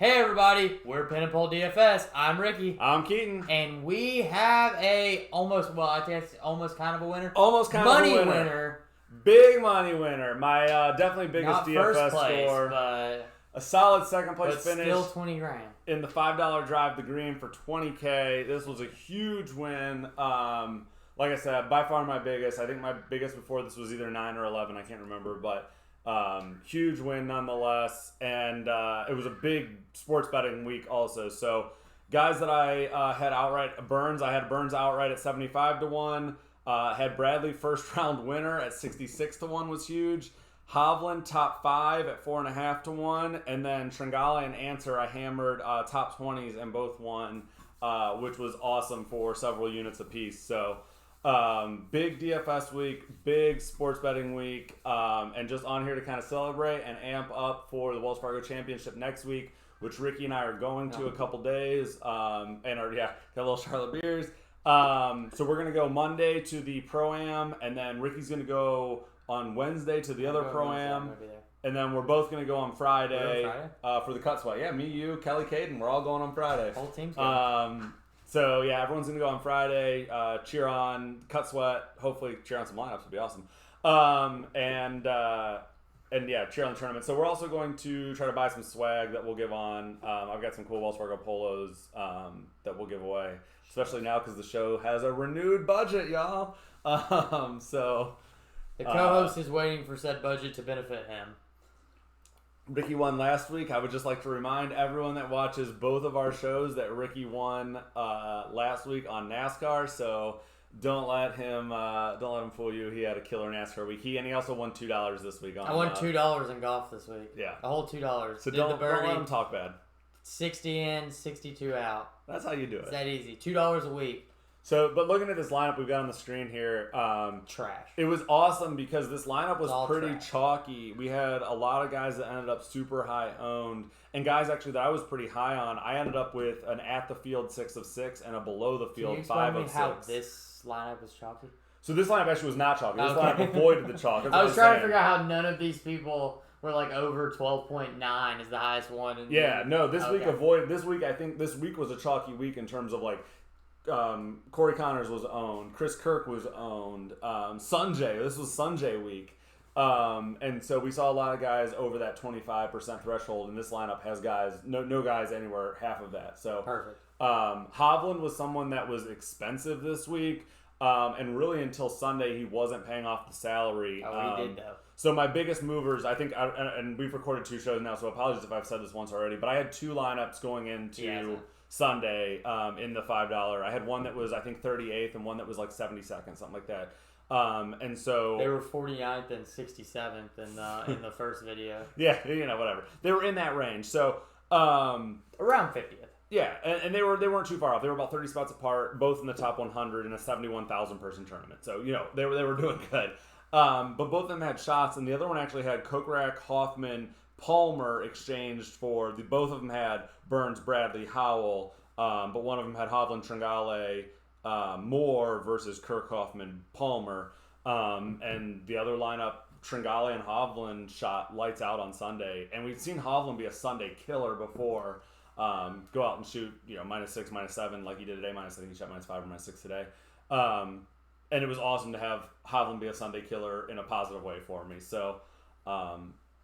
Hey everybody, we're Pin and Pull DFS. I'm Ricky. I'm Keaton. And we have I think it's almost kind of a winner. Almost kind of a winner. Money winner. Big money winner. My definitely biggest Not DFS first place, score. but A solid second place finish. Still 20 grand. In the $5 drive to green for $20K. This was a huge win. Like I said, by far my biggest. I think my biggest before this was either 9 or 11. I can't remember, but huge win nonetheless. And it was a big sports betting week also. So guys that I had outright, Burns, I had Burns outright at 75 to 1. Had Bradley first round winner at 66 to 1 was huge. Hovland top 5 at 4.5 to 1, and then Tringale and Answer I hammered top 20s and both won, which was awesome for several units apiece. So big DFS week, big sports betting week, and just on here to kind of celebrate and amp up for the Wells Fargo Championship next week, which Ricky and I are going to a couple days, and got a little Charlotte beers. So we're gonna go Monday to the Pro-Am, and then Ricky's gonna go on Wednesday to the other Pro-Am, and then we're both going to go on Friday, for the Cut Sweat. Yeah, me, you, Kelly, Caden, we're all going on Friday. Whole team's going. So, yeah, everyone's going to go on Friday, cheer on Cut Sweat, hopefully cheer on some lineups would be awesome. And yeah, cheer on the tournament. So we're also going to try to buy some swag that we'll give on. I've got some cool Wells Fargo polos that we'll give away, especially now because the show has a renewed budget, y'all. The co-host is waiting for said budget to benefit him. Ricky won last week. I would just like to remind everyone that watches both of our shows that Ricky won last week on NASCAR. So don't let him fool you. He had a killer NASCAR week. He also won $2 this week. I won $2 in golf this week. Yeah, a whole $2. So don't let him talk bad. 60 in, 62 out. That's how you do it. It's that easy. $2 a week. So, but looking at this lineup we've got on the screen here, trash. It was awesome because this lineup was pretty trash. Chalky. We had a lot of guys that ended up super high owned, and guys actually that I was pretty high on. I ended up with an at the field 6 of 6 and a below the field 5 of 6. How this lineup was chalky? So this lineup actually was not chalky. This lineup avoided the chalk. I was trying to figure out how none of these people were like over 12.9 is the highest one. This week avoided. This week I think this week was a chalky week in terms of like. Corey Connors was owned. Chris Kirk was owned. Sanjay. This was Sanjay week. And so we saw a lot of guys over that 25% threshold, and this lineup has guys, no guys anywhere half of that. So perfect. Hovland was someone that was expensive this week, and really until Sunday he wasn't paying off the salary. He did though. So my biggest movers, I think, and we've recorded 2 shows now, so apologies if I've said this once already, but I had 2 lineups going into Sunday in the $5. I had one that was I think 38th and one that was like 72nd, something like that. And so they were 49th and 67th in the first video. Yeah, whatever. They were in that range. So around 50th. Yeah, and they weren't too far off. They were about 30 spots apart, both in the top 100 in a 71,000 person tournament. So they were doing good. But both of them had shots, and the other one actually had Kokrak, Hoffman, Palmer exchanged for both of them had Burns, Bradley, Howell, but one of them had Hovland, Tringale, Moore versus Kirk, Hoffman, Palmer, and the other lineup, Tringale and Hovland shot lights out on Sunday, and we've seen Hovland be a Sunday killer before, go out and shoot -6, -7 like he did today, I think he shot -5 or -6 today, and it was awesome to have Hovland be a Sunday killer in a positive way for me. So.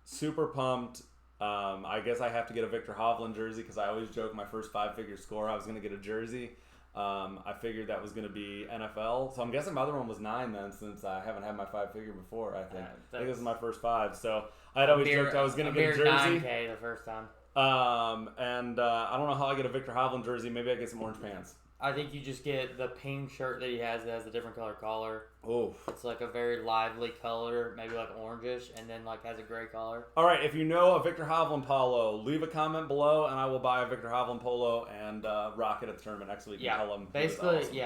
Super pumped. I guess I have to get a Victor Hovland jersey because I always joke my first 5-figure score I was going to get a jersey. I figured that was going to be NFL. So I'm guessing my other one was 9 then, since I haven't had my 5-figure before, I think. I think this is my first 5. So I'd always joked I was going to get a jersey. $9K the first time. And I don't know how I get a Victor Hovland jersey. Maybe I get some orange pants. I think you just get the pink shirt that he has that has a different collar. Oh, it's like a very lively color, maybe like orangish, and then like has a gray collar. All right, if you know a Victor Hovland polo, leave a comment below, and I will buy a Victor Hovland polo and rock it at the tournament next week. Yeah, and tell him basically, awesome.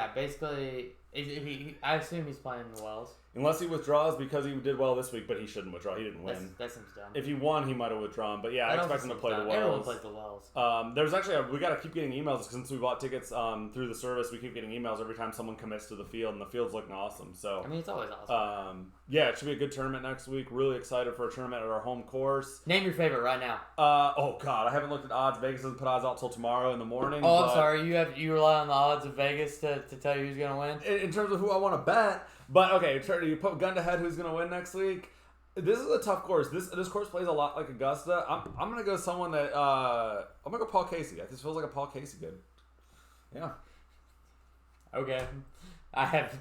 I assume he's playing in the Wells. Unless he withdraws because he did well this week, but he shouldn't withdraw. He didn't win. That seems dumb. If he won, he might have withdrawn. But yeah, I expect him to play the Wells. Everyone plays the Wells. There's actually we got to keep getting emails since we bought tickets through the service. We keep getting emails every time someone commits to the field, and the field's looking awesome. So I mean, it's always awesome. Yeah, it should be a good tournament next week. Really excited for a tournament at our home course. Name your favorite right now. Oh God, I haven't looked at odds. Vegas doesn't put odds out till tomorrow in the morning. Oh, I'm sorry. You rely on the odds of Vegas to tell you who's gonna win. In terms of who I want to bet, but okay, you put gun to head. Who's gonna win next week? This is a tough course. This course plays a lot like Augusta. I'm gonna go someone that I'm gonna go Paul Casey. This feels like a Paul Casey good. Yeah. Okay. I have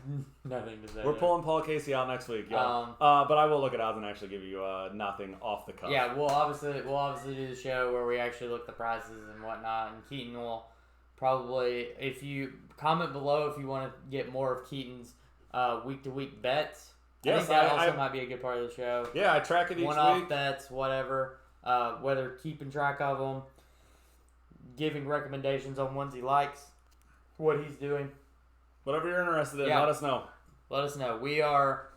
nothing to say. We're pulling Paul Casey out next week. Yeah. But I will look at odds and actually give you nothing off the cuff. Yeah, we'll obviously do the show where we actually look at the prices and whatnot, and Keaton will probably, if you comment below if you want to get more of Keaton's week to week bets. Yes, I think that also might be a good part of the show. Yeah, I track it each week. One-off bets, whatever. Whether keeping track of them, giving recommendations on ones he likes, what he's doing. Whatever you're interested in, let us know. Let us know. We are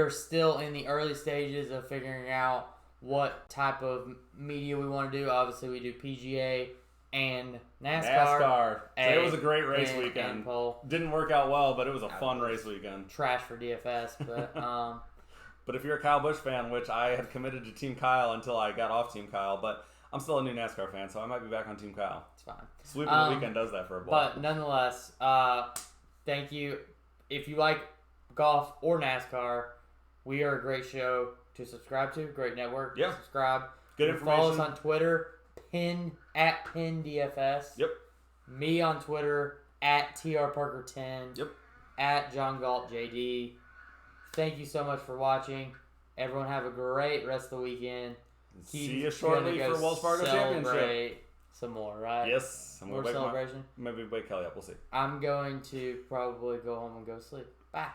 still in the early stages of figuring out what type of media we want to do. Obviously, we do PGA and NASCAR. Today was a great race weekend. Didn't work out well, but it was a fun race weekend. Trash for DFS, but but if you're a Kyle Busch fan, which I had committed to Team Kyle until I got off Team Kyle, but I'm still a new NASCAR fan, so I might be back on Team Kyle. It's fine. Sweeping the weekend does that for a ball. But nonetheless, thank you. If you like golf or NASCAR, we are a great show to subscribe to. Great network. Yeah. Subscribe. Good information. Follow us on Twitter. at PinDFS. Yep. Me on Twitter at TRParker10. Yep. At JohnGaltJD. Thank you so much for watching. Everyone have a great rest of the weekend. See you shortly for Wells Fargo Championship. Some more, right? Yes. More celebration. Maybe wake Kelly up. We'll see. I'm going to probably go home and go sleep. Bye.